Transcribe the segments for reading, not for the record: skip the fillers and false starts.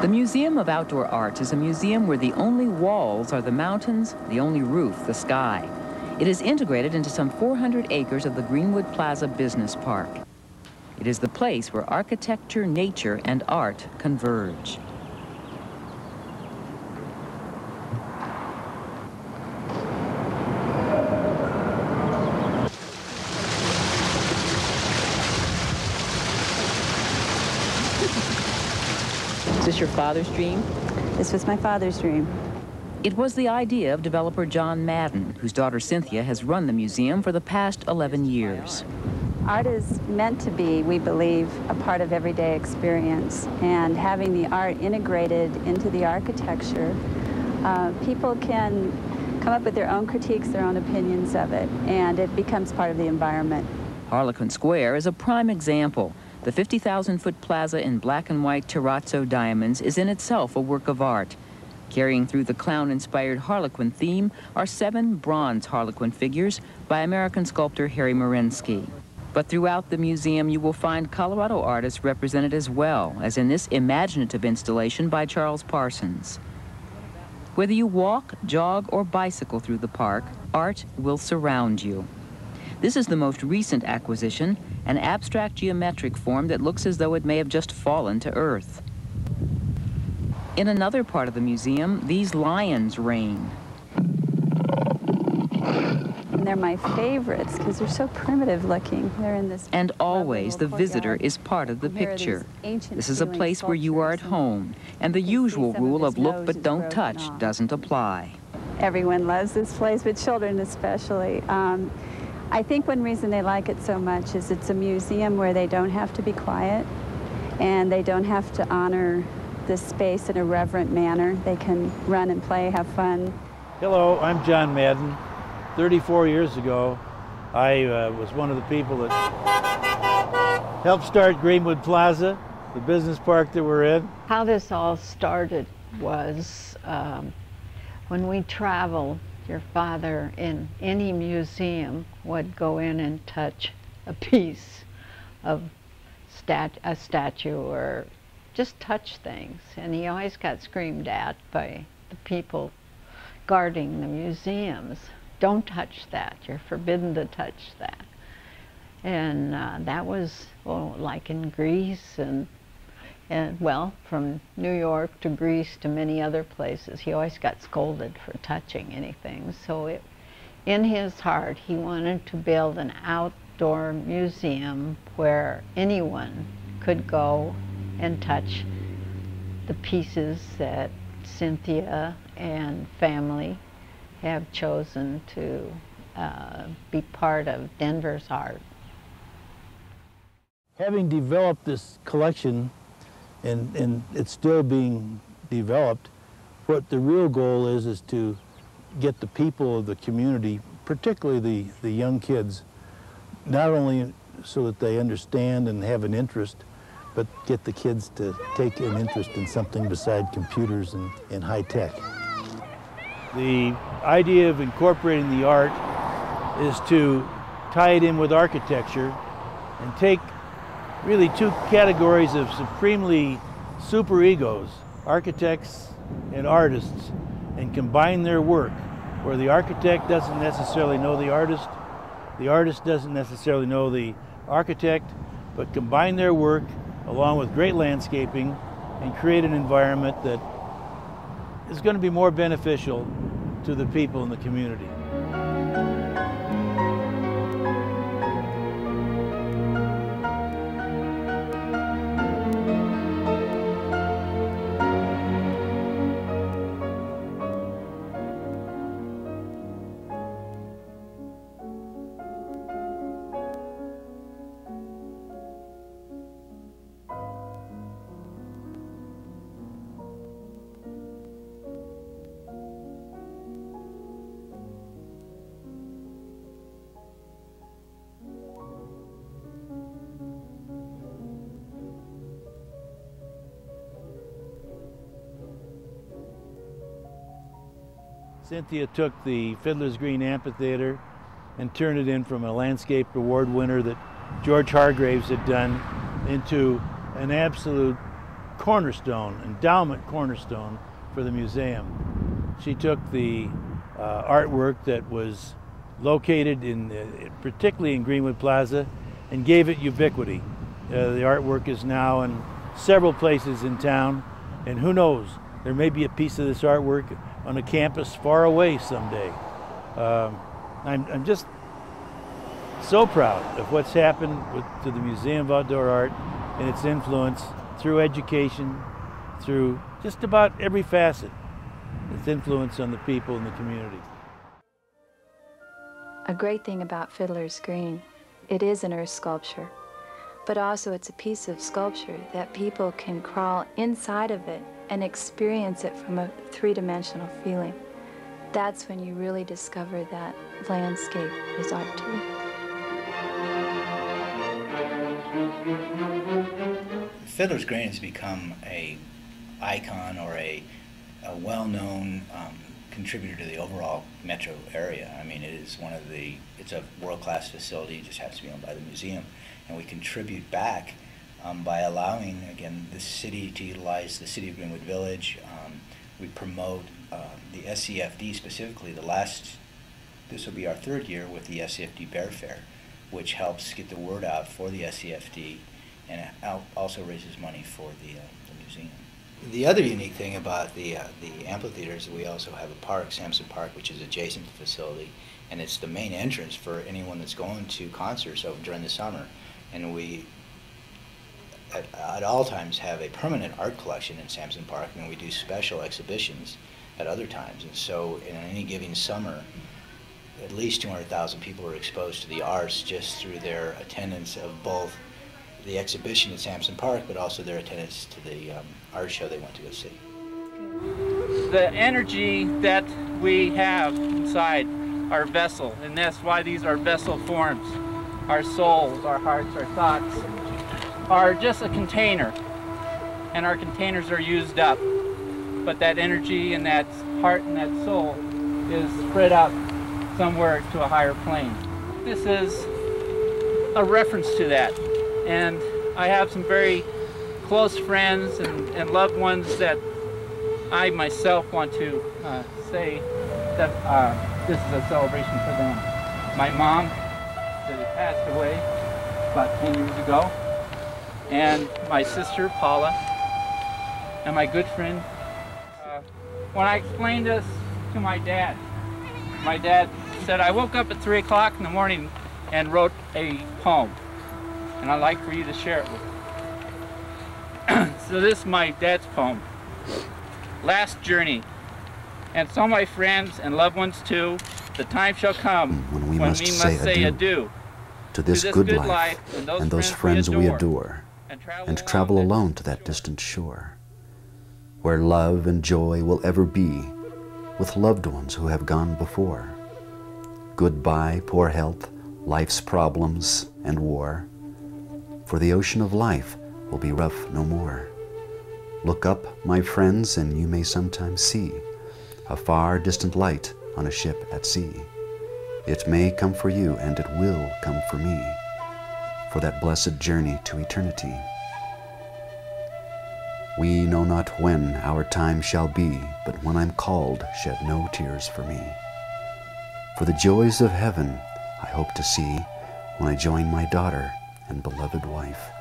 The Museum of Outdoor Arts is a museum where the only walls are the mountains, the only roof the sky. It is integrated into some 400 acres of the Greenwood Plaza Business Park. It is the place where architecture, nature, and art converge. Is this your father's dream? This was my father's dream. It was the idea of developer John Madden, whose daughter Cynthia has run the museum for the past 11 years. Art is meant to be, we believe, a part of everyday experience. And having the art integrated into the architecture, people can come up with their own critiques, their own opinions of it, and it becomes part of the environment. Harlequin Square is a prime example. The 50,000-foot plaza in black and white terrazzo diamonds is in itself a work of art. Carrying through the clown-inspired Harlequin theme are 7 bronze Harlequin figures by American sculptor Harry Marinsky. But throughout the museum, you will find Colorado artists represented as well, as in this imaginative installation by Charles Parsons. Whether you walk, jog, or bicycle through the park, art will surround you. This is the most recent acquisition, an abstract geometric form that looks as though it may have just fallen to earth. In another part of the museum, these lions reign. And they're my favorites because they're so primitive looking. They're in this. And always the visitor is part of the picture. This is a place where you are at home, and the usual rule of look but don't touch doesn't apply. Everyone loves this place, but children especially. I think one reason they like it so much is it's a museum where they don't have to be quiet, and they don't have to honor this space in a reverent manner. They can run and play, have fun. Hello, I'm John Madden. 34 years ago, I was one of the people that helped start Greenwood Plaza, the business park that we're in. How this all started was when we traveled, your father in any museum would go in and touch a piece of a statue or just touch things, and he always got screamed at by the people guarding the museums. Don't touch that, you're forbidden to touch that. And that was, well, like in Greece and well, from New York to Greece to many other places, he always got scolded for touching anything. So in his heart, he wanted to build an outdoor museum where anyone could go and touch the pieces that Cynthia and family have chosen to be part of Denver's art. Having developed this collection, and it's still being developed, what the real goal is to get the people of the community, particularly the young kids, not only so that they understand and have an interest, but get the kids to take an interest in something beside computers and high tech. The idea of incorporating the art is to tie it in with architecture and take really 2 categories of supremely super egos, architects and artists, and combine their work, where the architect doesn't necessarily know the artist doesn't necessarily know the architect, but combine their work along with great landscaping and create an environment that is going to be more beneficial to the people in the community. Cynthia took the Fiddler's Green Amphitheater and turned it in from a landscape award winner that George Hargraves had done into an absolute cornerstone, endowment cornerstone for the museum. She took the artwork that was located particularly in Greenwood Plaza, and gave it ubiquity. The artwork is now in several places in town, and who knows, there may be a piece of this artwork on a campus far away someday. I'm just so proud of what's happened to the Museum of Outdoor Art and its influence through education, through just about every facet, its influence on the people in the community. A great thing about Fiddler's Green, it is an earth sculpture, but also it's a piece of sculpture that people can crawl inside of it and experience it from a three-dimensional feeling. That's when you really discover that landscape is art too. Fiddler's Green has become an icon or a well-known contributor to the overall metro area. I mean, it's a world-class facility. It just has to be owned by the museum, and we contribute back by allowing, again, the city to utilize the City of Greenwood Village. We promote the SCFD specifically. This will be our third year with the SCFD Bear Fair, which helps get the word out for the SCFD, and it also raises money for the museum. The other unique thing about the amphitheater is that we also have a park, Sampson Park, which is adjacent to the facility, and it's the main entrance for anyone that's going to concerts during the summer. And we, at all times, have a permanent art collection in Sampson Park, and we do special exhibitions at other times. And so in any given summer, at least 200,000 people are exposed to the arts just through their attendance of both the exhibition at Sampson Park, but also their attendance to the art show they went to go see. The energy that we have inside our vessel, and that's why these are vessel forms. Our souls, our hearts, our thoughts are just a container, and our containers are used up. But that energy and that heart and that soul is spread out somewhere to a higher plane. This is a reference to that. And I have some very close friends and loved ones that I myself want to say that this is a celebration for them. My mom, that passed away about 10 years ago, and my sister, Paula, and my good friend. When I explained this to my dad said, I woke up at 3 o'clock in the morning and wrote a poem. And I'd like for you to share it with me. So this is my dad's poem. Last journey. And so my friends and loved ones too, the time shall come when we must say adieu to this good life and those friends we adore, and travel alone to that distant shore, where love and joy will ever be with loved ones who have gone before. Goodbye, poor health, life's problems and war, for the ocean of life will be rough no more. Look up, my friends, and you may sometimes see a far distant light on a ship at sea. It may come for you, and it will come for me, for that blessed journey to eternity. We know not when our time shall be, but when I'm called, shed no tears for me. For the joys of heaven I hope to see when I join my daughter and beloved wife.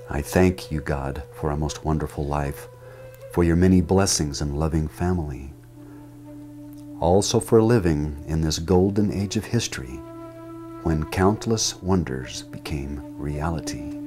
I thank you, God, for a most wonderful life, for your many blessings and loving family. Also for living in this golden age of history, when countless wonders became reality.